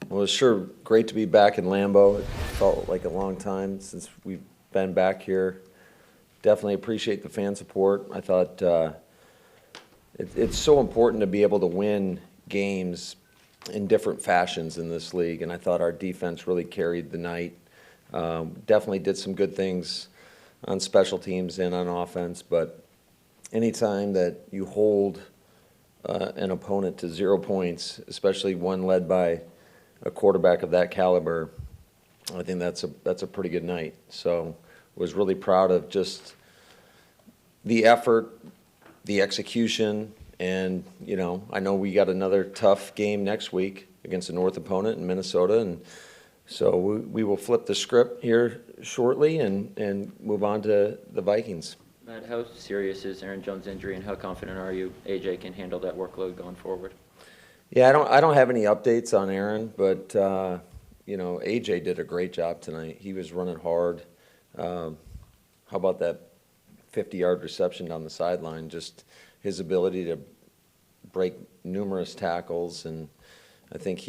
Well, it's sure great to be back in Lambeau. It felt like a long time since we've been back here. Definitely appreciate the fan support. I thought it's so important to be able to win games in different fashions in this league, and I thought our defense really carried the night. Definitely did some good things on special teams and on offense, but anytime that you hold an opponent to 0 points, especially one led by a quarterback of that caliber, I think that's a pretty good night. So was really proud of just the effort, the execution, and I know we got another tough game next week against a North opponent in Minnesota, and so we will flip the script here shortly and move on to the Vikings. Matt, how serious is Aaron Jones' injury, and how confident are you AJ can handle that workload going forward? Yeah, I don't have any updates on Aaron, but AJ did a great job tonight. He was running hard. How about that 50-yard reception down the sideline? Just his ability to break numerous tackles, and I think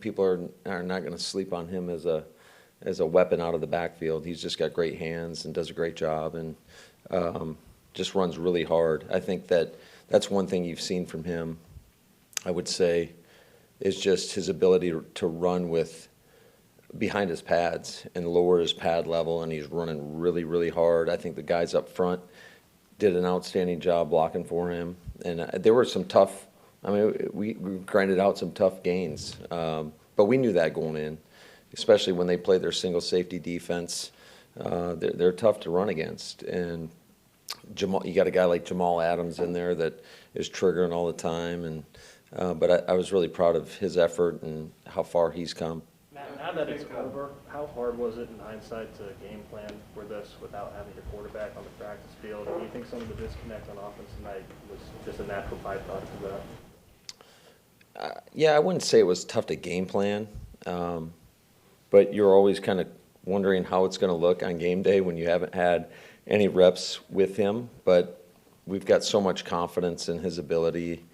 people are not going to sleep on him as a weapon out of the backfield. He's just got great hands and does a great job, and just runs really hard. I think that's one thing you've seen from him, I would say, is just his ability to run with behind his pads and lower his pad level, and he's running really, really hard. I think the guys up front did an outstanding job blocking for him, and there were some tough. I mean, we grinded out some tough gains, but we knew that going in, especially when they play their single safety defense. They're tough to run against, and you got a guy like Jamal Adams in there that is triggering all the time, and but I was really proud of his effort and how far he's come. Now that it's over, how hard was it in hindsight to game plan for this without having your quarterback on the practice field? And do you think some of the disconnect on offense tonight was just a natural byproduct of that? Yeah, I wouldn't say it was tough to game plan, but you're always kind of wondering how it's going to look on game day when you haven't had any reps with him. But we've got so much confidence in his ability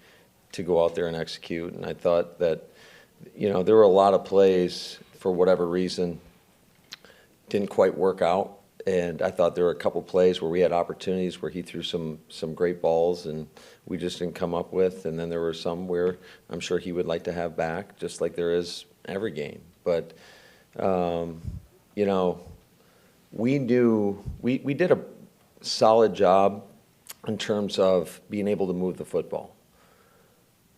to go out there and execute, and I thought that there were a lot of plays, for whatever reason, didn't quite work out, and I thought there were a couple plays where we had opportunities where he threw some great balls and we just didn't come up with, and then there were some where I'm sure he would like to have back, just like there is every game. But we did a solid job in terms of being able to move the football.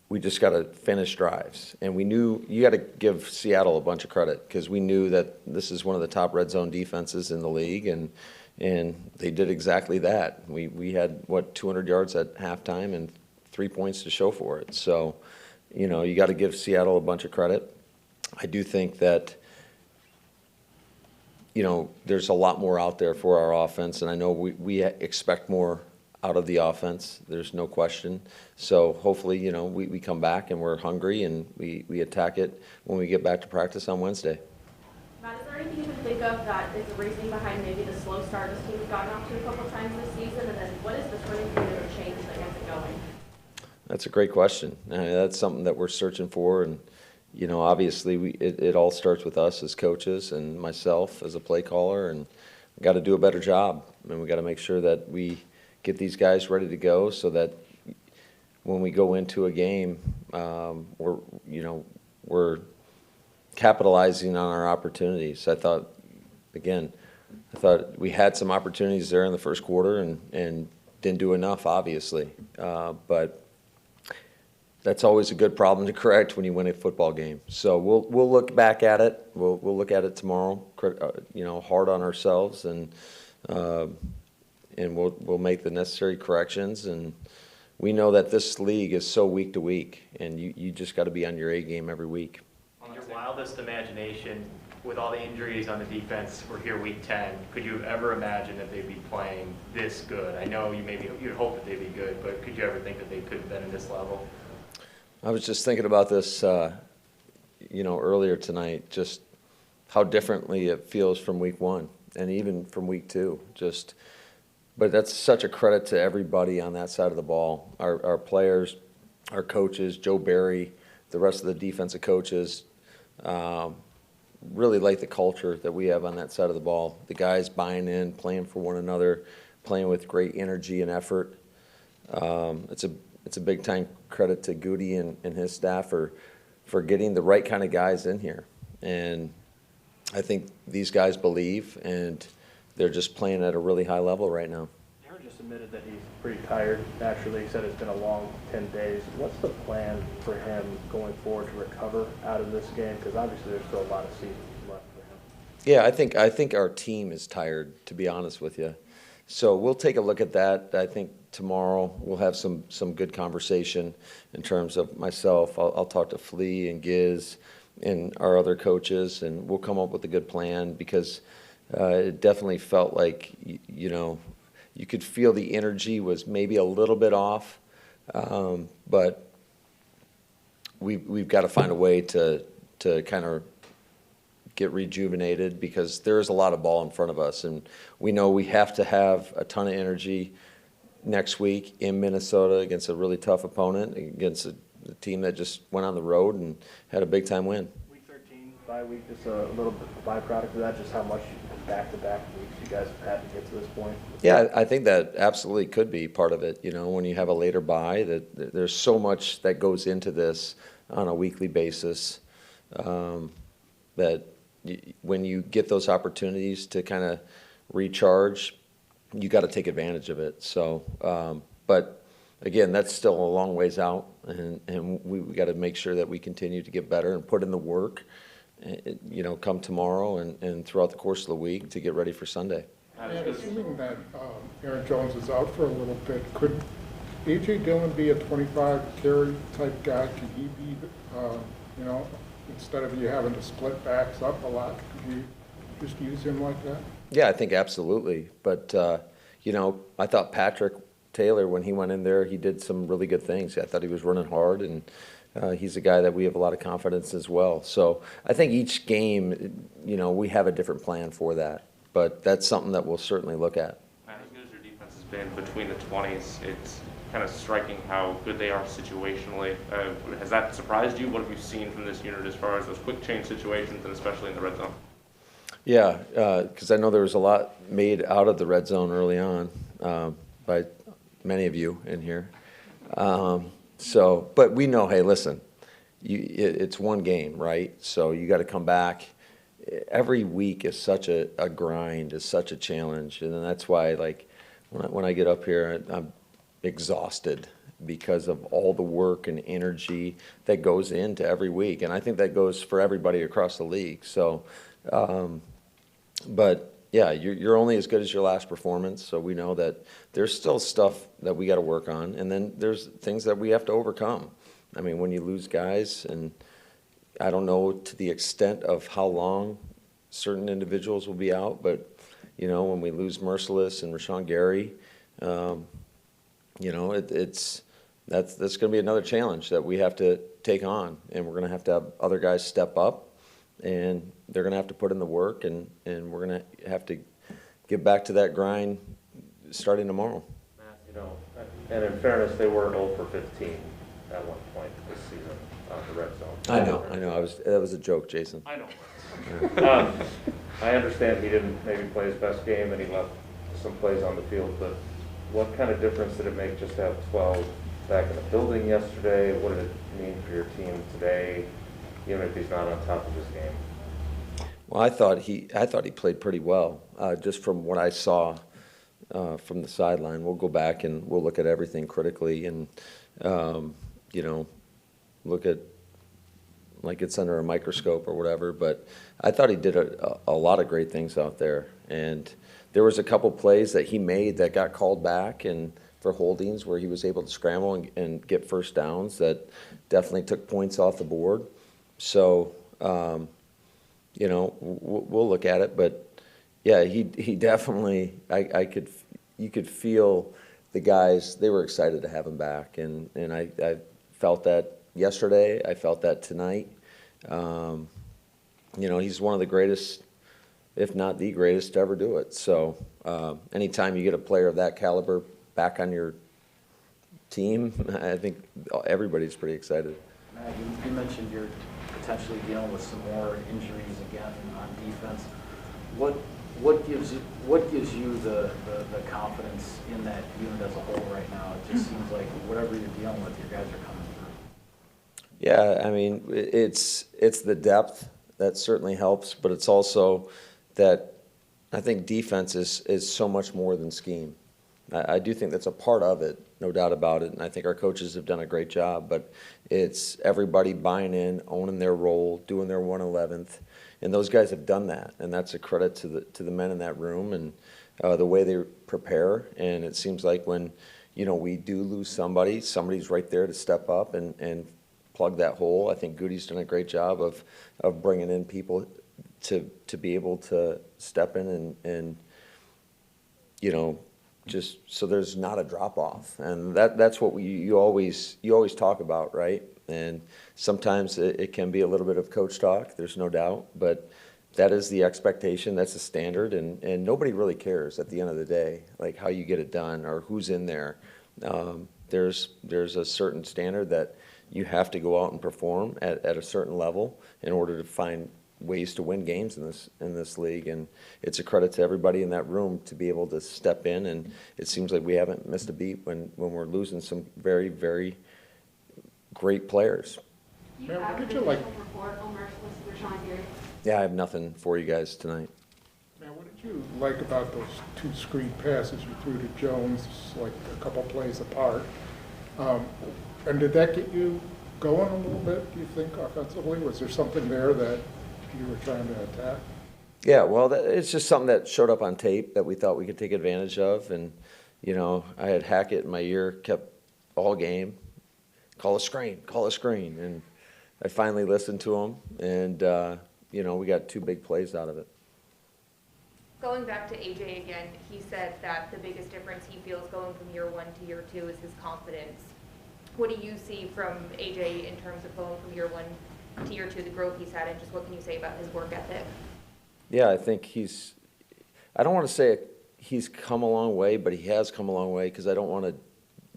We just got to finish drives. And we knew you got to give Seattle a bunch of credit because we knew that this is one of the top red zone defenses in the league, and they did exactly that. We had, 200 yards at halftime and 3 points to show for it. So, you got to give Seattle a bunch of credit. I do think that, there's a lot more out there for our offense, and I know we expect more out of the offense. There's no question. So hopefully, we come back and we're hungry and we attack it when we get back to practice on Wednesday. Matt, is there anything you can think of that is the reasoning behind maybe the slow start this team's gotten off to a couple times this season? And then what is the turning point or change that gets it going? That's a great question. That's something that we're searching for, and obviously it all starts with us as coaches and myself as a play caller, and we got to do a better job, and we got to make sure that we get these guys ready to go so that when we go into a game, we're capitalizing on our opportunities. I thought we had some opportunities there in the first quarter and didn't do enough, obviously. But that's always a good problem to correct when you win a football game. So we'll look back at it. We'll look at it tomorrow, hard on ourselves, and we'll make the necessary corrections. And we know that this league is so week to week, and you just got to be on your A game every week. On your wildest imagination, with all the injuries on the defense, we're here week 10. Could you ever imagine that they'd be playing this good? I know you'd hope that they'd be good, but could you ever think that they could have been at this level? I was just thinking about this, earlier tonight, just how differently it feels from week one and even from week two. But that's such a credit to everybody on that side of the ball. Our players, our coaches, Joe Barry, the rest of the defensive coaches, Really like the culture that we have on that side of the ball. The guys buying in, playing for one another, playing with great energy and effort. It's a big time credit to Goody and his staff for getting the right kind of guys in here. And I think these guys believe, and they're just playing at a really high level right now. Aaron just admitted that he's pretty tired. Naturally, he said it's been a long 10 days. What's the plan for him going forward to recover out of this game? Because obviously there's still a lot of season left for him. Yeah, I think our team is tired, to be honest with you. So we'll take a look at that. I think tomorrow we'll have some good conversation in terms of myself. I'll talk to Flea and Giz and our other coaches, and we'll come up with a good plan, because it definitely felt like, you know, you could feel the energy was maybe a little bit off, but we've got to find a way to kind of get rejuvenated, because there's a lot of ball in front of us, and we know we have to have a ton of energy next week in Minnesota against a really tough opponent, against a team that just went on the road and had a big-time win. Week 13, bye week, just a little bit of byproduct of that, just how much back-to-back weeks you guys have had to get to this point? Yeah, I think that absolutely could be part of it. You know, when you have a later bye, that there's so much that goes into this on a weekly basis, that when you get those opportunities to kind of recharge, you got to take advantage of it. So, but again, that's still a long ways out, and we got to make sure that we continue to get better and put in the work, you know, come tomorrow and throughout the course of the week to get ready for Sunday. And assuming that Aaron Jones is out for a little bit, could A.J. Dillon be a 25 carry type guy? Could he be, you know, instead of you having to split backs up a lot, could you just use him like that? Yeah, I think absolutely. But, you know, I thought Patrick Taylor, when he went in there, he did some really good things. I thought he was running hard, and he's a guy that we have a lot of confidence as well. So I think each game, you know, we have a different plan for that. But that's something that we'll certainly look at. As good as your defense has been between the 20s, it's kind of striking how good they are situationally. Has that surprised you? What have you seen from this unit as far as those quick change situations, and especially in the red zone? Yeah, because I know there was a lot made out of the red zone early on by many of you in here. But we know, hey, listen, it's one game, right? So you got to come back. Every week is such a grind, is such a challenge, and that's why, like, when I get up here, I'm exhausted because of all the work and energy that goes into every week, and I think that goes for everybody across the league. So, but yeah, you're only as good as your last performance. So we know that there's still stuff that we got to work on, and then there's things that we have to overcome. I mean, when you lose guys, and I don't know to the extent of how long certain individuals will be out, but you know, when we lose Merciless and Rashawn Gary, you know, that's going to be another challenge that we have to take on, and we're going to have other guys step up, and they're going to have to put in the work, and we're going to have to get back to that grind starting tomorrow. You know, and in fairness, they were 0 for 15 at one point this season on the red zone. I know. That was a joke, Jason. I know. I understand he didn't maybe play his best game and he left some plays on the field, but what kind of difference did it make just to have 12 back in the building yesterday? What did it mean for your team today, even if he's not on top of his game? Well, I thought he played pretty well, just from what I saw from the sideline. We'll go back and we'll look at everything critically, and you know, look at like it's under a microscope or whatever. But I thought he did a lot of great things out there, and there was a couple plays that he made that got called back and for holdings where he was able to scramble and get first downs that definitely took points off the board. So, you know, we'll look at it, but yeah, he definitely, you could feel the guys, they were excited to have him back, and I felt that yesterday, I felt that tonight. You know, he's one of the greatest, if not the greatest, to ever do it. So anytime you get a player of that caliber back on your team, I think everybody's pretty excited. Matt, you mentioned your potentially dealing with some more injuries again on defense. What gives you the confidence in that unit as a whole right now? It just seems like whatever you're dealing with, your guys are coming through. Yeah, I mean, it's the depth that certainly helps, but it's also that I think defense is so much more than scheme. I do think that's a part of it, no doubt about it, and I think our coaches have done a great job, but it's everybody buying in, owning their role, doing their 1/11th, and those guys have done that, and that's a credit to the men in that room and the way they prepare, and it seems like when, we do lose somebody's right there to step up and plug that hole. I think Goody's done a great job of bringing in people to be able to step in and just so there's not a drop off, and that's what you always talk about, right? And sometimes it can be a little bit of coach talk. There's no doubt, but that is the expectation. That's the standard, and nobody really cares at the end of the day, like how you get it done or who's in there. There's a certain standard that you have to go out and perform at a certain level in order to find ways to win games in this league, and it's a credit to everybody in that room to be able to step in, and it seems like we haven't missed a beat when we're losing some very, very great players. Man, what did you like? Yeah, I have nothing for you guys tonight. Man, what did you like about those two screen passes you threw to Jones, like a couple plays apart? And did that get you going a little bit, do you think, offensively? Was there something there that you were trying to attack? Yeah, well, it's just something that showed up on tape that we thought we could take advantage of. And, I had Hackett in my ear, kept all game, call a screen. And I finally listened to him, and, we got two big plays out of it. Going back to AJ again, he said that the biggest difference he feels going from year one to year two is his confidence. What do you see from AJ in terms of going from year one to year two, the growth he's had, and just what can you say about his work ethic? Yeah, I think I don't want to say he's come a long way, but he has come a long way, because I don't want to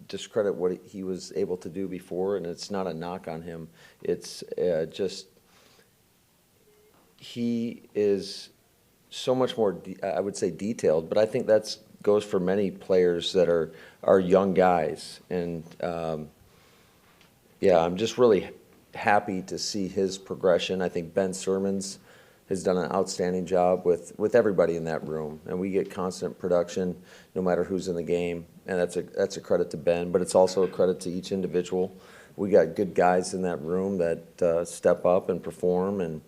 discredit what he was able to do before, and it's not a knock on him. It's just he is so much more, I would say, detailed, but I think that goes for many players that are young guys. And, I'm just really happy to see his progression. I think Ben Sermons has done an outstanding job with everybody in that room, and we get constant production no matter who's in the game, and that's a credit to Ben, but it's also a credit to each individual. We got good guys in that room that step up and perform, and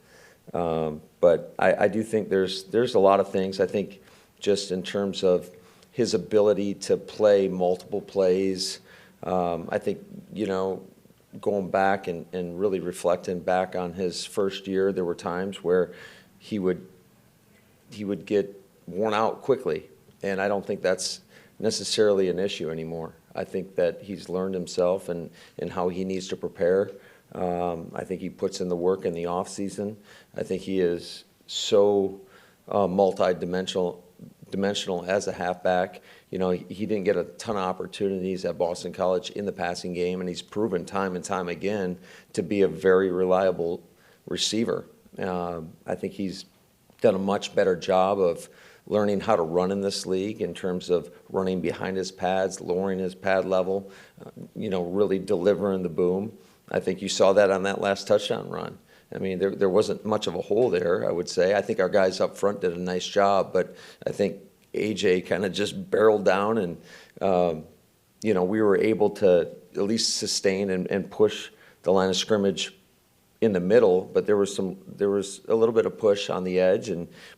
but I do think there's a lot of things. I think just in terms of his ability to play multiple plays, I think, going back and really reflecting back on his first year, there were times where he would get worn out quickly, and I don't think that's necessarily an issue anymore. I think that he's learned himself and how he needs to prepare. I think he puts in the work in the off season. I think he is so multi-dimensional as a halfback. He didn't get a ton of opportunities at Boston College in the passing game, and he's proven time and time again to be a very reliable receiver. I think he's done a much better job of learning how to run in this league in terms of running behind his pads, lowering his pad level, really delivering the boom. I think you saw that on that last touchdown run. I mean, there wasn't much of a hole there, I would say. I think our guys up front did a nice job, but I think AJ kind of just barreled down, and we were able to at least sustain and push the line of scrimmage in the middle, but there was a little bit of push on the edge,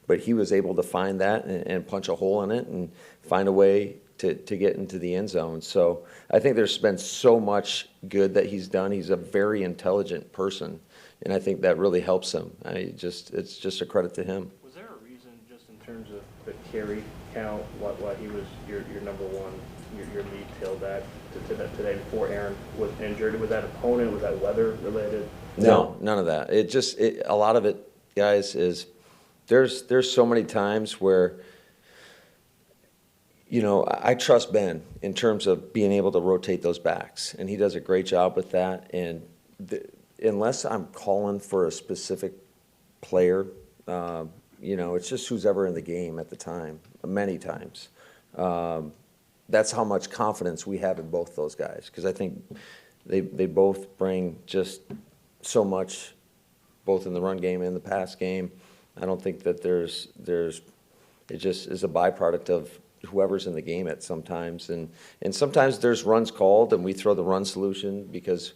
but he was able to find that and punch a hole in it and find a way to get into the end zone. So I think there's been so much good that he's done. He's a very intelligent person, and I think that really helps him. It's just a credit to him. Was there a reason, just in terms of the carry count, why he was your number one, your lead tailback today before Aaron was injured? Was that opponent? Was that weather related? No, none of that. A lot of it, guys, is there's so many times where, I trust Ben in terms of being able to rotate those backs, and he does a great job with that. And unless I'm calling for a specific player, it's just who's ever in the game at the time, many times. That's how much confidence we have in both those guys, because I think they both bring just so much, both in the run game and the pass game. I don't think that it just is a byproduct of whoever's in the game at sometimes. And sometimes there's runs called and we throw the run solution because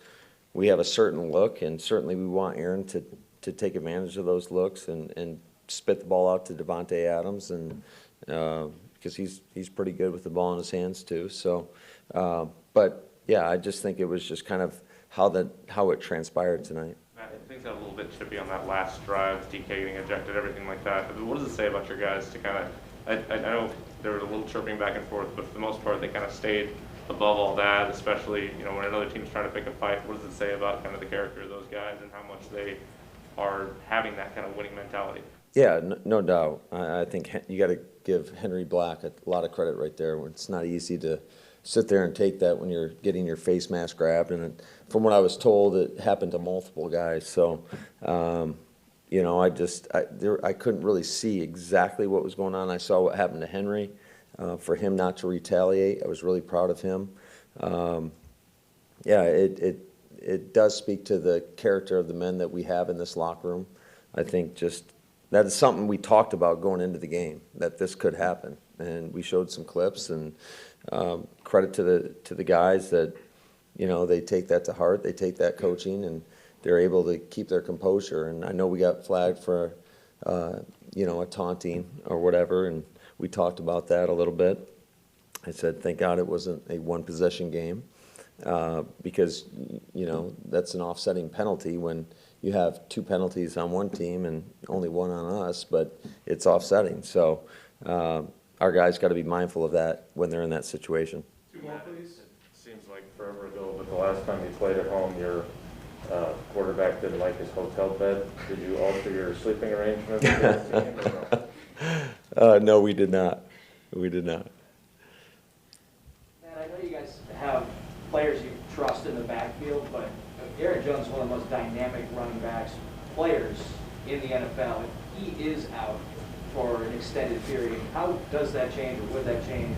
we have a certain look, and certainly we want Aaron to take advantage of those looks and spit the ball out to Devontae Adams, and because he's pretty good with the ball in his hands too. So, but yeah, I just think it was just kind of how it transpired tonight. Matt, I think that a little bit chippy on that last drive, DK getting ejected, everything like that. I mean, what does it say about your guys to kind of, I know there was a little chirping back and forth, but for the most part, they kind of stayed above all that, especially, when another team's trying to pick a fight. What does it say about kind of the character of those guys and how much they are having that kind of winning mentality? Yeah, no doubt. I think you got to give Henry Black a lot of credit right there. It's not easy to sit there and take that when you're getting your face mask grabbed. And from what I was told, it happened to multiple guys. So, I couldn't really see exactly what was going on. I saw what happened to Henry. For him not to retaliate, I was really proud of him. It does speak to the character of the men that we have in this locker room. I think just that is something we talked about going into the game, that this could happen. And we showed some clips, and credit to the guys that, they take that to heart, they take that coaching, and they're able to keep their composure. And I know we got flagged for, a taunting or whatever, and we talked about that a little bit. I said, thank God it wasn't a one-possession game, because, that's an offsetting penalty when you have 2 penalties on one team and only 1 on us, but it's offsetting. So our guys got to be mindful of that when they're in that situation. 2 more, please. It seems like forever ago, but the last time you played at home, your quarterback didn't like his hotel bed. Did you alter your sleeping arrangements for the team or no? No, we did not. We did not. And I know you guys have players you trust in the backfield, but Aaron Jones is one of the most dynamic running backs players in the NFL. If he is out for an extended period, how does that change, or would that change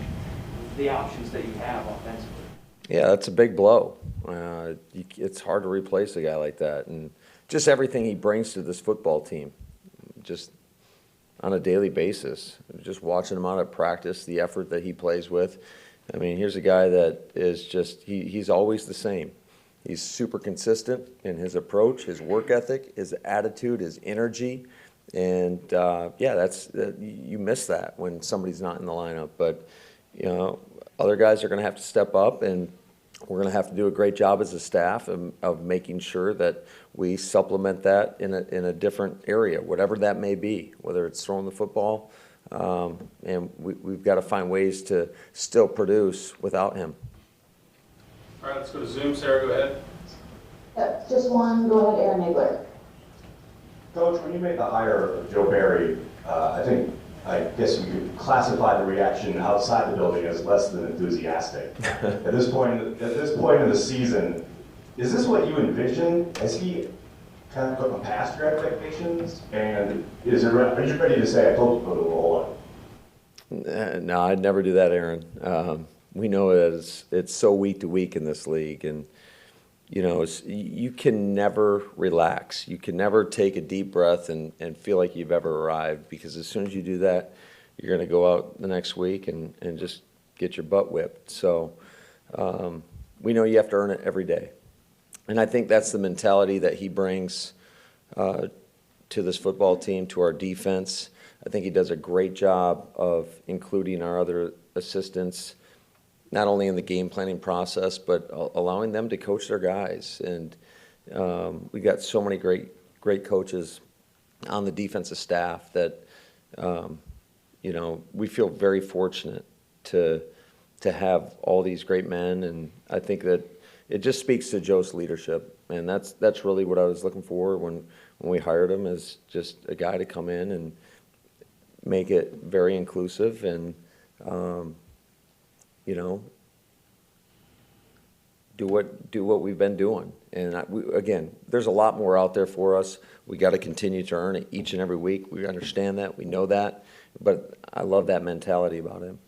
the options that you have offensively? Yeah, that's a big blow. It's hard to replace a guy like that, and just everything he brings to this football team, just on a daily basis. Just watching him out at practice, the effort that he plays with. I mean, here's a guy that is just, he's always the same. He's super consistent in his approach, his work ethic, his attitude, his energy. And, you miss that when somebody's not in the lineup. But, other guys are going to have to step up, and we're going to have to do a great job as a staff of making sure that we supplement that in a different area, whatever that may be, whether it's throwing the football. And we've got to find ways to still produce without him. All right, let's go to Zoom. Sarah, go ahead. Yep, just one. Go ahead, Aaron Nagler. Coach, when you made the hire of Joe Barry, I guess you could classify the reaction outside the building as less than enthusiastic. At this point in the season, is this what you envision? Has he kind of gotten past your expectations? And are you ready to say, I told you to put a roll on? No, I'd never do that, Aaron. We know that it's so week to week in this league, and you can never relax. You can never take a deep breath and feel like you've ever arrived, because as soon as you do that, you're going to go out the next week and just get your butt whipped. So we know you have to earn it every day. And I think that's the mentality that he brings to this football team, to our defense. I think he does a great job of including our other assistants, not only in the game planning process, but allowing them to coach their guys. And we got so many great coaches on the defensive staff that, we feel very fortunate to have all these great men. And I think that it just speaks to Joe's leadership. And that's really what I was looking for when we hired him, is just a guy to come in and make it very inclusive and, do what we've been doing. And again, there's a lot more out there for us. We got to continue to earn it each and every week. We understand that. We know that. But I love that mentality about him.